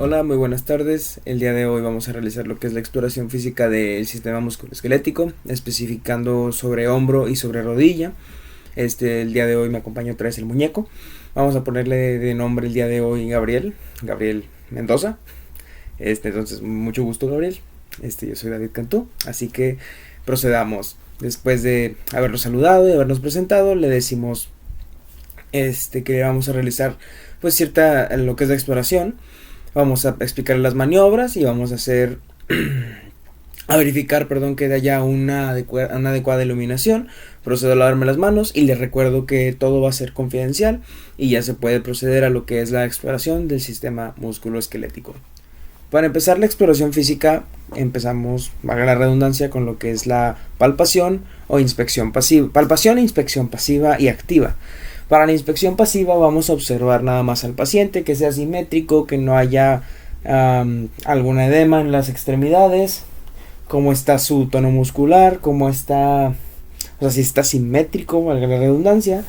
Hola, muy buenas tardes. El día de hoy vamos a realizar lo que es la exploración física del sistema musculoesquelético, especificando sobre hombro y sobre rodilla. El día de hoy me acompaña otra vez el muñeco. Vamos a ponerle de nombre el día de hoy Gabriel Mendoza. Entonces, mucho gusto, Gabriel. Yo soy David Cantú, así que procedamos. Después de habernos saludado y habernos presentado, le decimos que vamos a realizar pues cierta lo que es la exploración. Vamos a explicar las maniobras y vamos a hacer a verificar, que haya una adecuada iluminación. Procedo a lavarme las manos y les recuerdo que todo va a ser confidencial y ya se puede proceder a lo que es la exploración del sistema musculoesquelético. Para empezar la exploración física, empezamos, valga la redundancia, con lo que es la palpación o inspección pasiva. Palpación e inspección pasiva y activa. Para la inspección pasiva vamos a observar nada más al paciente, que sea simétrico, que no haya alguna edema en las extremidades, cómo está su tono muscular, cómo está, o sea, si está simétrico, valga la redundancia,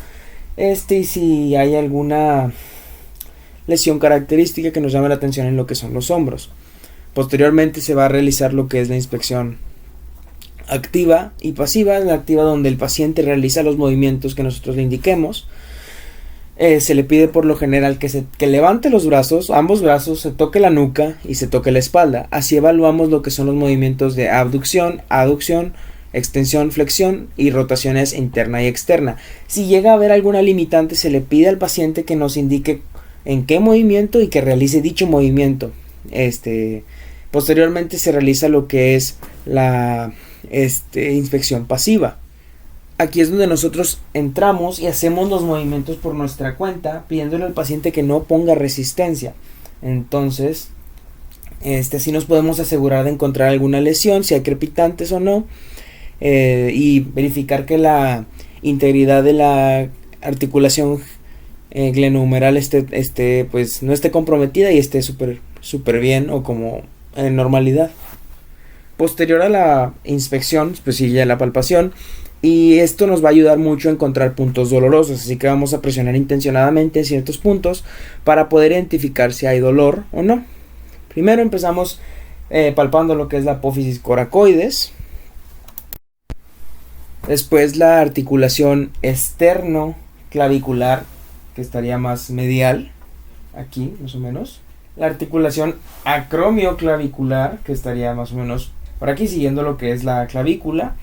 y si hay alguna lesión característica que nos llame la atención en lo que son los hombros. Posteriormente se va a realizar lo que es la inspección activa y pasiva. La activa donde el paciente realiza los movimientos que nosotros le indiquemos. Se le pide por lo general que levante los brazos, ambos brazos, se toque la nuca y se toque la espalda. Así evaluamos lo que son los movimientos de abducción, aducción, extensión, flexión y rotaciones interna y externa. Si llega a haber alguna limitante, se le pide al paciente que nos indique en qué movimiento y que realice dicho movimiento. Posteriormente se realiza lo que es la inspección pasiva. Aquí es donde nosotros entramos y hacemos los movimientos por nuestra cuenta, pidiéndole al paciente que no ponga resistencia. Entonces, así nos podemos asegurar de encontrar alguna lesión, si hay crepitantes o no, y verificar que la integridad de la articulación glenohumeral pues no esté comprometida y esté súper bien o como en normalidad. Posterior a la inspección, pues sigue la palpación. Y esto nos va a ayudar mucho a encontrar puntos dolorosos, así que vamos a presionar intencionadamente en ciertos puntos para poder identificar si hay dolor o no. Primero empezamos palpando lo que es la apófisis coracoides. Después la articulación externo-clavicular, que estaría más medial, aquí más o menos. La articulación acromioclavicular, que estaría más o menos por aquí, siguiendo lo que es la clavícula.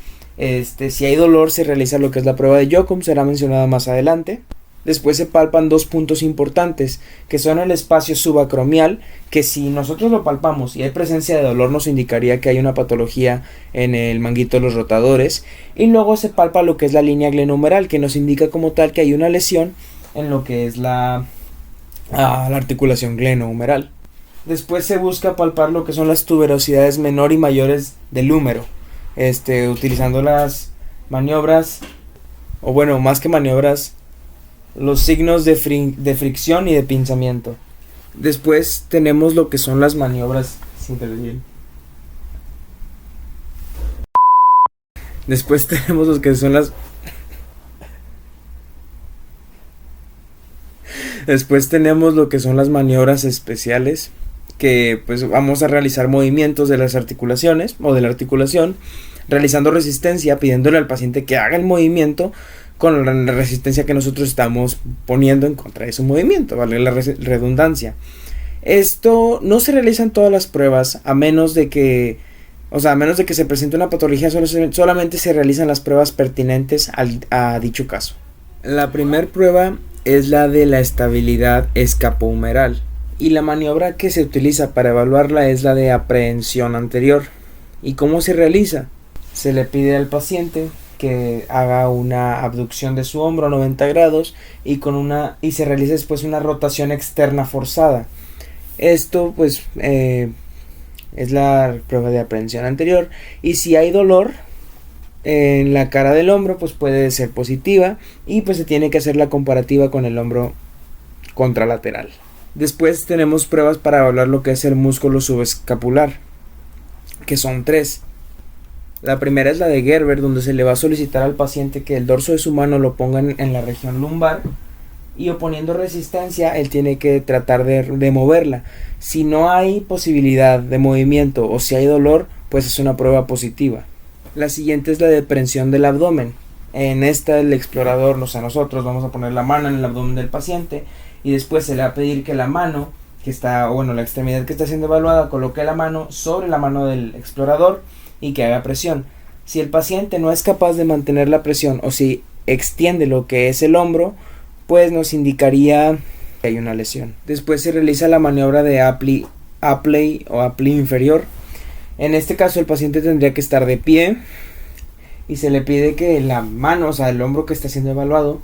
Si hay dolor, se realiza lo que es la prueba de Jochum, será mencionada más adelante. Después se palpan dos puntos importantes, que son el espacio subacromial, que si nosotros lo palpamos y hay presencia de dolor, nos indicaría que hay una patología en el manguito de los rotadores. Y luego se palpa lo que es la línea glenohumeral, que nos indica como tal que hay una lesión en lo que es la articulación glenohumeral. Después se busca palpar lo que son las tuberosidades menor y mayores del húmero. Utilizando las maniobras, o bueno, más que maniobras, los signos de fricción y de pinzamiento. Después tenemos lo que son las maniobras Después tenemos lo que son las Después tenemos lo que son las maniobras especiales, que pues vamos a realizar movimientos de las articulaciones o de la articulación, realizando resistencia, pidiéndole al paciente que haga el movimiento con la resistencia que nosotros estamos poniendo en contra de su movimiento, vale la redundancia. Esto no se realiza en todas las pruebas, a menos de que se presente una patología, solamente se realizan las pruebas pertinentes a dicho caso. La primera prueba es la de la estabilidad escapohumeral. Y la maniobra que se utiliza para evaluarla es la de aprehensión anterior. ¿Y cómo se realiza? Se le pide al paciente que haga una abducción de su hombro a 90 grados y se realiza después una rotación externa forzada. Esto pues es la prueba de aprehensión anterior. Y si hay dolor en la cara del hombro, pues puede ser positiva y pues se tiene que hacer la comparativa con el hombro contralateral. Después tenemos pruebas para evaluar lo que es el músculo subescapular, que son 3. La primera es la de Gerber, donde se le va a solicitar al paciente que el dorso de su mano lo ponga en la región lumbar y oponiendo resistencia él tiene que tratar de moverla. Si no hay posibilidad de movimiento o si hay dolor, pues es una prueba positiva. La siguiente es la depresión del abdomen. En esta el explorador, o sea, nosotros vamos a poner la mano en el abdomen del paciente y después se le va a pedir que la mano que está, bueno, la extremidad que está siendo evaluada, coloque la mano sobre la mano del explorador y que haga presión. Si el paciente no es capaz de mantener la presión o si extiende lo que es el hombro, pues nos indicaría que hay una lesión. Después se realiza la maniobra de Apley o Apley inferior. En este caso el paciente tendría que estar de pie y se le pide que la mano, o sea, el hombro que está siendo evaluado,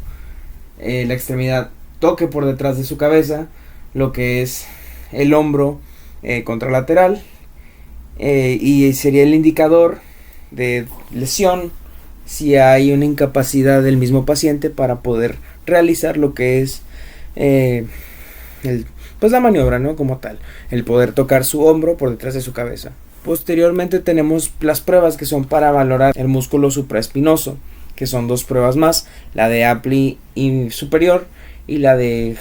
la extremidad toque por detrás de su cabeza lo que es el hombro contralateral y sería el indicador de lesión si hay una incapacidad del mismo paciente para poder realizar lo que es pues la maniobra, ¿no? Como tal, el poder tocar su hombro por detrás de su cabeza. Posteriormente tenemos las pruebas que son para valorar el músculo supraespinoso, que son dos pruebas más, la de Apley superior y la de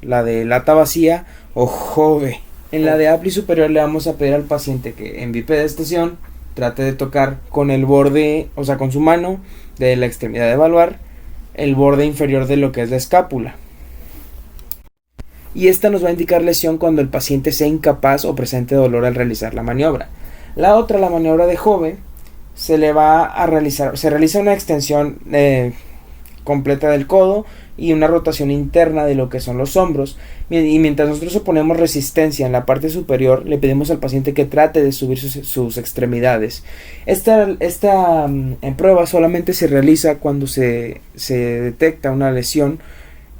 lata vacía o Jove. En la de Apley superior le vamos a pedir al paciente que en bipedestación trate de tocar con el borde, o sea, con su mano de la extremidad de evaluar, el borde inferior de lo que es la escápula. Y esta nos va a indicar lesión cuando el paciente sea incapaz o presente dolor al realizar la maniobra. La otra, la maniobra de Jove, se realiza una extensión completa del codo y una rotación interna de lo que son los hombros, y mientras nosotros oponemos resistencia en la parte superior, le pedimos al paciente que trate de subir sus extremidades. Esta prueba solamente se realiza cuando se detecta una lesión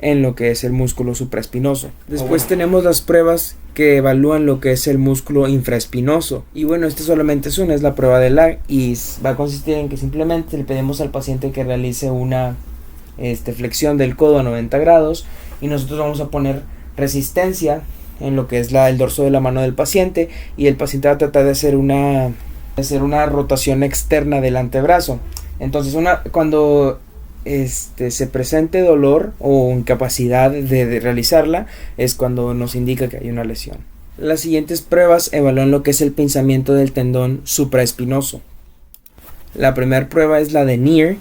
en lo que es el músculo supraespinoso. Después tenemos las pruebas que evalúan lo que es el músculo infraespinoso, y bueno, esta solamente es una, es la prueba de Lag, y va a consistir en que simplemente le pedimos al paciente que realice una flexión del codo a 90 grados y nosotros vamos a poner resistencia en lo que es el dorso de la mano del paciente, y el paciente va a tratar de hacer una rotación externa del antebrazo. Entonces cuando se presente dolor o incapacidad de realizarla es cuando nos indica que hay una lesión. Las siguientes pruebas evalúan lo que es el pinzamiento del tendón supraespinoso. La primera prueba es la de Neer,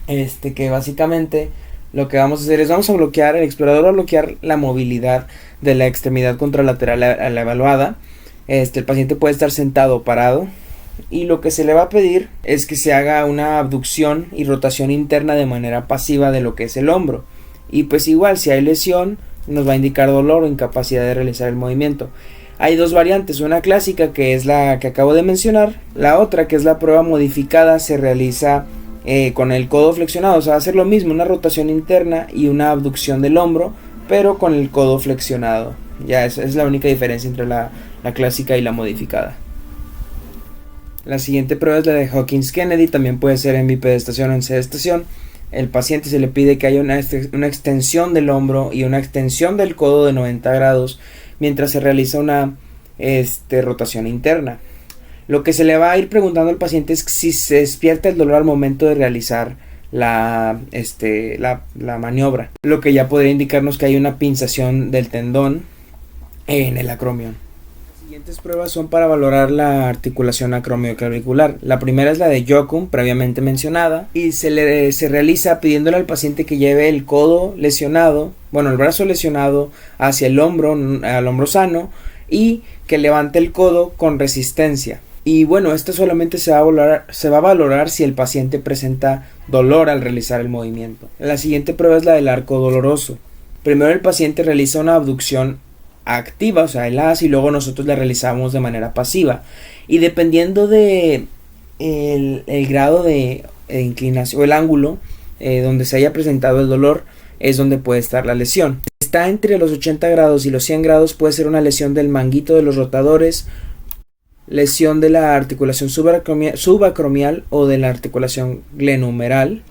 que básicamente lo que vamos a hacer es el explorador va a bloquear la movilidad de la extremidad contralateral a la evaluada. El paciente puede estar sentado o parado, y lo que se le va a pedir es que se haga una abducción y rotación interna de manera pasiva de lo que es el hombro, y pues igual si hay lesión nos va a indicar dolor o incapacidad de realizar el movimiento. Hay dos variantes, una clásica que es la que acabo de mencionar, la otra que es la prueba modificada se realiza con el codo flexionado, o sea, va a hacer lo mismo, una rotación interna y una abducción del hombro, pero con el codo flexionado. Ya es la única diferencia entre la clásica y la modificada. La siguiente prueba es la de Hawkins-Kennedy, también puede ser en bipedestación o en sedestación. El paciente se le pide que haya una extensión del hombro y una extensión del codo de 90 grados mientras se realiza una rotación interna. Lo que se le va a ir preguntando al paciente es si se despierta el dolor al momento de realizar la maniobra, lo que ya podría indicarnos que hay una pinzación del tendón en el acromion. Las siguientes pruebas son para valorar la articulación acromioclavicular. La primera es la de Jochum, previamente mencionada, y se realiza pidiéndole al paciente que lleve el codo lesionado, el brazo lesionado hacia el hombro, al hombro sano, y que levante el codo con resistencia. Y bueno, esto solamente se va a valorar si el paciente presenta dolor al realizar el movimiento. La siguiente prueba es la del arco doloroso. Primero el paciente realiza una abducción activa, o sea, el haz, y luego nosotros la realizamos de manera pasiva. Y dependiendo de el grado de inclinación o el ángulo donde se haya presentado el dolor, es donde puede estar la lesión. Está entre los 80 grados y los 100 grados, puede ser una lesión del manguito de los rotadores, lesión de la articulación subacromial o de la articulación glenohumeral.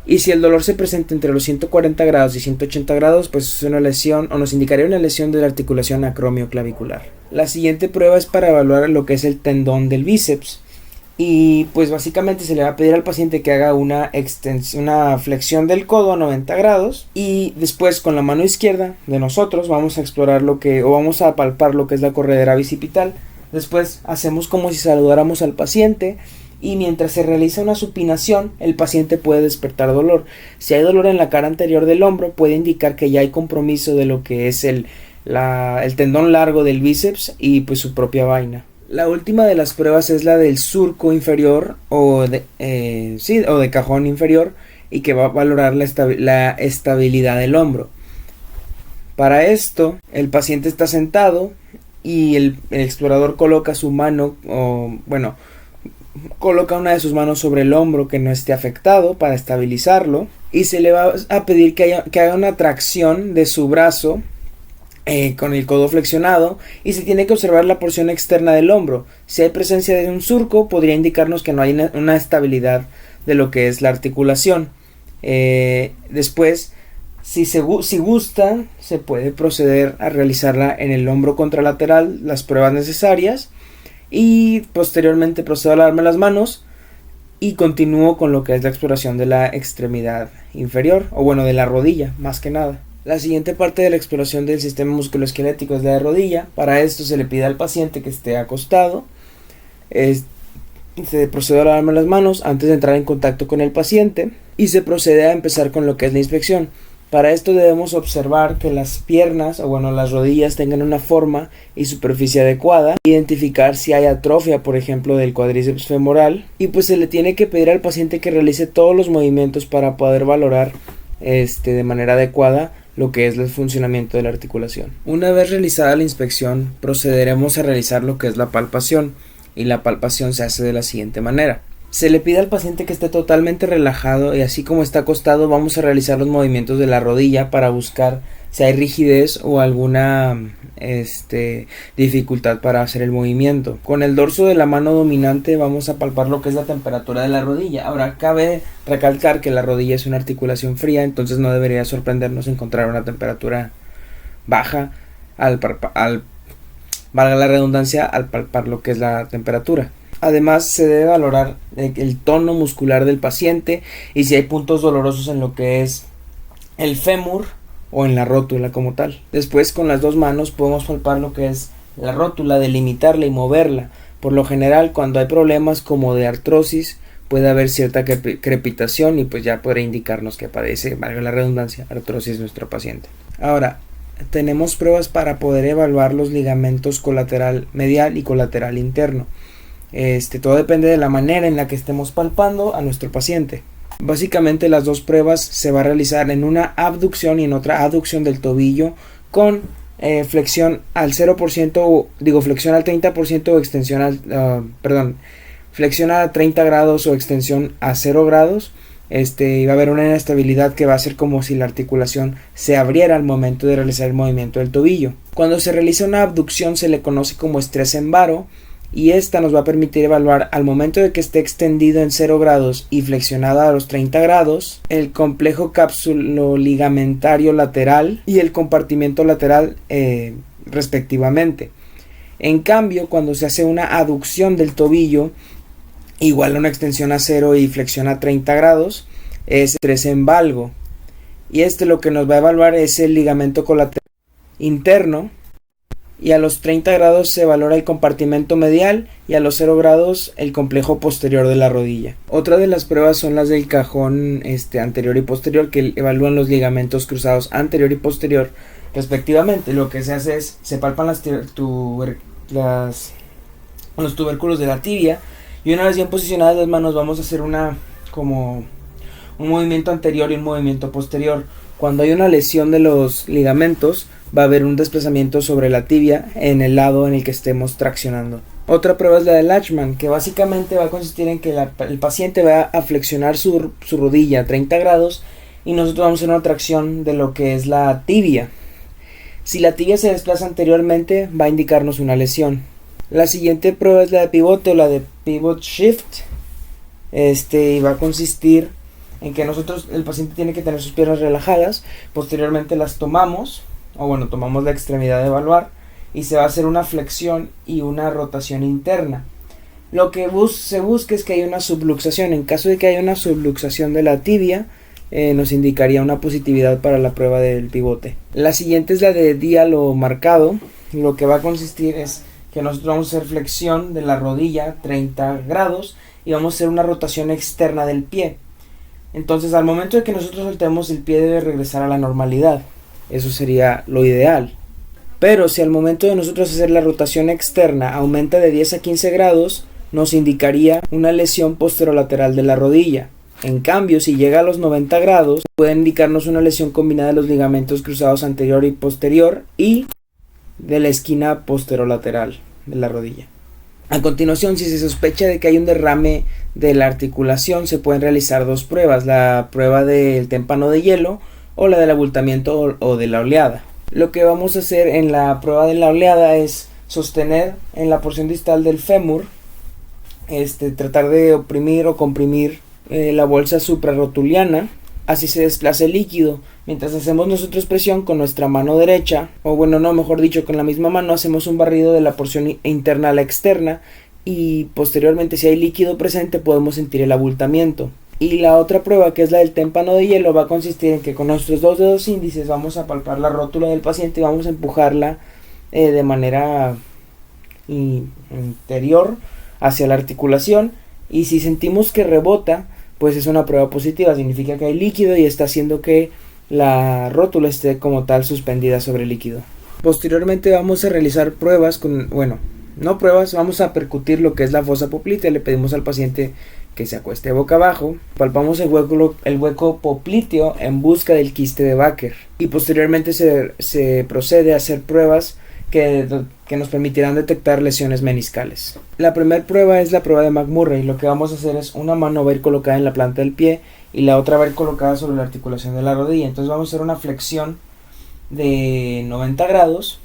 Y si el dolor se presenta entre los 140 grados y 180 grados, pues es una lesión, o nos indicaría una lesión de la articulación acromioclavicular. La siguiente prueba es para evaluar lo que es el tendón del bíceps. Y pues básicamente se le va a pedir al paciente que haga una flexión del codo a 90 grados, y después con la mano izquierda de nosotros vamos a explorar vamos a palpar lo que es la corredera bicipital. Después hacemos como si saludáramos al paciente, y mientras se realiza una supinación el paciente puede despertar dolor. Si hay dolor en la cara anterior del hombro, puede indicar que ya hay compromiso de lo que es el tendón largo del bíceps y pues su propia vaina. La última de las pruebas es la del surco inferior o de cajón inferior, y que va a valorar la estabilidad del hombro. Para esto el paciente está sentado y el explorador coloca su mano, coloca una de sus manos sobre el hombro que no esté afectado para estabilizarlo, y se le va a pedir que haga una tracción de su brazo con el codo flexionado, y se tiene que observar la porción externa del hombro. Si hay presencia de un surco, podría indicarnos que no hay una estabilidad de lo que es la articulación. Después, si gusta, se puede proceder a realizarla en el hombro contralateral, las pruebas necesarias, y posteriormente procedo a lavarme las manos y continúo con lo que es la exploración de la extremidad inferior, de la rodilla más que nada. La siguiente parte de la exploración del sistema musculoesquelético es la de rodilla. Para esto se le pide al paciente que esté acostado. Se procede a lavarme las manos antes de entrar en contacto con el paciente, y se procede a empezar con lo que es la inspección. Para esto debemos observar que las piernas las rodillas tengan una forma y superficie adecuada, identificar si hay atrofia, por ejemplo, del cuádriceps femoral, y pues se le tiene que pedir al paciente que realice todos los movimientos para poder valorar de manera adecuada lo que es el funcionamiento de la articulación. Una vez realizada la inspección, procederemos a realizar lo que es la palpación, y la palpación se hace de la siguiente manera. Se le pide al paciente que esté totalmente relajado, y así como está acostado vamos a realizar los movimientos de la rodilla para buscar si hay rigidez o alguna dificultad para hacer el movimiento. Con el dorso de la mano dominante vamos a palpar lo que es la temperatura de la rodilla. Ahora cabe recalcar que la rodilla es una articulación fría, entonces no debería sorprendernos encontrar una temperatura baja valga la redundancia, al palpar lo que es la temperatura. Además se debe valorar el tono muscular del paciente y si hay puntos dolorosos en lo que es el fémur o en la rótula como tal. Después con las dos manos podemos palpar lo que es la rótula, delimitarla y moverla. Por lo general cuando hay problemas como de artrosis puede haber cierta crepitación y pues ya podrá indicarnos que padece, valga la redundancia, artrosis nuestro paciente. Ahora tenemos pruebas para poder evaluar los ligamentos colateral medial y colateral interno. Todo depende de la manera en la que estemos palpando a nuestro paciente. Básicamente las dos pruebas se va a realizar en una abducción y en otra aducción del tobillo con flexión al 0%, flexión al 30% o extensión flexión a 30 grados o extensión a 0 grados. Va a haber una inestabilidad que va a ser como si la articulación se abriera al momento de realizar el movimiento del tobillo. Cuando se realiza una abducción se le conoce como estrés en varo, y esta nos va a permitir evaluar al momento de que esté extendido en 0 grados y flexionada a los 30 grados el complejo cápsulo-ligamentario lateral y el compartimiento lateral respectivamente. En cambio, cuando se hace una aducción del tobillo igual a una extensión a 0 y flexión a 30 grados, es estrés en valgo, y lo que nos va a evaluar es el ligamento colateral interno, y a los 30 grados se valora el compartimento medial y a los 0 grados el complejo posterior de la rodilla. Otra de las pruebas son las del cajón anterior y posterior, que evalúan los ligamentos cruzados anterior y posterior respectivamente. Lo que se hace es se palpan los tubérculos de la tibia, y una vez bien posicionadas las manos vamos a hacer como un movimiento anterior y un movimiento posterior. Cuando hay una lesión de los ligamentos va a haber un desplazamiento sobre la tibia en el lado en el que estemos traccionando. Otra prueba es la de Lachman, que básicamente va a consistir en que el paciente va a flexionar su rodilla a 30 grados y nosotros vamos a hacer una tracción de lo que es la tibia. Si la tibia se desplaza anteriormente va a indicarnos una lesión. La siguiente prueba es la de pivote o la de pivot shift. Y va a consistir en que el paciente tiene que tener sus piernas relajadas, posteriormente las tomamos la extremidad de evaluar y se va a hacer una flexión y una rotación interna. Lo que se busca es que haya una subluxación. En caso de que haya una subluxación de la tibia, nos indicaría una positividad para la prueba del pivote. La siguiente es la de diálogo marcado. Lo que va a consistir es que nosotros vamos a hacer flexión de la rodilla 30 grados y vamos a hacer una rotación externa del pie. Entonces, al momento de que nosotros soltemos, el pie debe regresar a la normalidad. Eso sería lo ideal. Pero si al momento de nosotros hacer la rotación externa aumenta de 10 a 15 grados, nos indicaría una lesión posterolateral de la rodilla. En cambio, si llega a los 90 grados, puede indicarnos una lesión combinada de los ligamentos cruzados anterior y posterior y de la esquina posterolateral de la rodilla. A continuación, si se sospecha de que hay un derrame de la articulación, se pueden realizar dos pruebas, la prueba del témpano de hielo o la del abultamiento o de la oleada. Lo que vamos a hacer en la prueba de la oleada es sostener en la porción distal del fémur, tratar de oprimir o comprimir la bolsa suprarrotuliana, así se desplaza el líquido. Mientras hacemos nosotros presión con nuestra mano derecha, o bueno, no, mejor dicho, con la misma mano hacemos un barrido de la porción interna a la externa y posteriormente, si hay líquido presente, podemos sentir el abultamiento. Y la otra prueba, que es la del témpano de hielo, va a consistir en que con nuestros dos dedos índices vamos a palpar la rótula del paciente y vamos a empujarla de manera interior hacia la articulación, y si sentimos que rebota, pues es una prueba positiva, significa que hay líquido y está haciendo que la rótula esté como tal suspendida sobre el líquido. Posteriormente vamos a realizar pruebas vamos a percutir lo que es la fosa poplitea. Le pedimos al paciente que se acueste boca abajo, palpamos el hueco popliteo en busca del quiste de Baker y posteriormente se procede a hacer pruebas que nos permitirán detectar lesiones meniscales. La primera prueba es la prueba de McMurray. Lo que vamos a hacer es una mano va a ir colocada en la planta del pie y la otra va a ir colocada sobre la articulación de la rodilla. Entonces vamos a hacer una flexión de 90 grados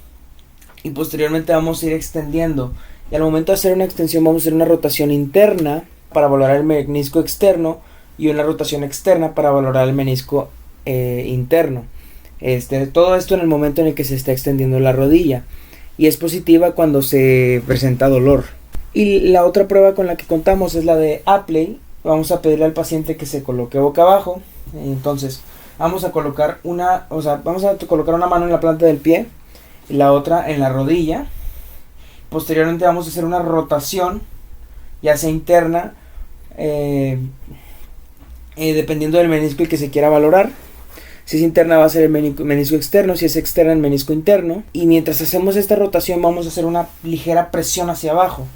y posteriormente vamos a ir extendiendo, y al momento de hacer una extensión vamos a hacer una rotación interna para valorar el menisco externo y una rotación externa para valorar el menisco interno. Todo esto en el momento en el que se está extendiendo la rodilla, y es positiva cuando se presenta dolor. Y la otra prueba con la que contamos es la de Apley. Vamos a pedirle al paciente que se coloque boca abajo. Entonces vamos a colocar una mano en la planta del pie y la otra en la rodilla. Posteriormente vamos a hacer una rotación, ya sea interna, dependiendo del menisco el que se quiera valorar. Si es interna va a ser el menisco externo, si es externa el menisco interno. Y mientras hacemos esta rotación vamos a hacer una ligera presión hacia abajo.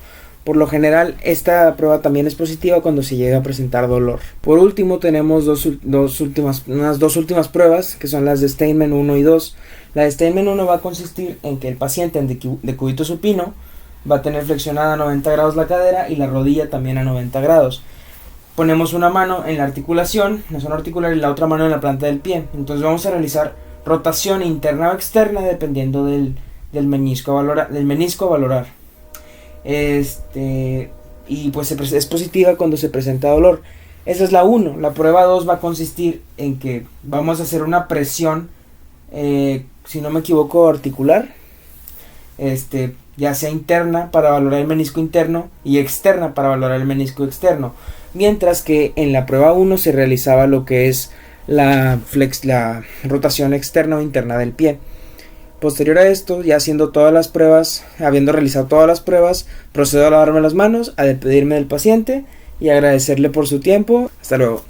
Por lo general esta prueba también es positiva cuando se llega a presentar dolor. Por último tenemos unas dos últimas pruebas, que son las de Steinman 1 y 2. La de Steinman 1 va a consistir en que el paciente en decúbito supino va a tener flexionada a 90 grados la cadera y la rodilla también a 90 grados. Ponemos una mano en la articulación, la zona articular, y la otra mano en la planta del pie. Entonces vamos a realizar rotación interna o externa dependiendo del menisco a valorar. Y pues es positiva cuando se presenta dolor. Esa es la 1. La prueba 2 va a consistir en que vamos a hacer una presión, si no me equivoco, articular, ya sea interna para valorar el menisco interno y externa para valorar el menisco externo. Mientras que en la prueba 1 se realizaba lo que es la rotación externa o interna del pie. Posterior a esto, ya haciendo todas las pruebas, habiendo realizado todas las pruebas, procedo a lavarme las manos, a despedirme del paciente y agradecerle por su tiempo. Hasta luego.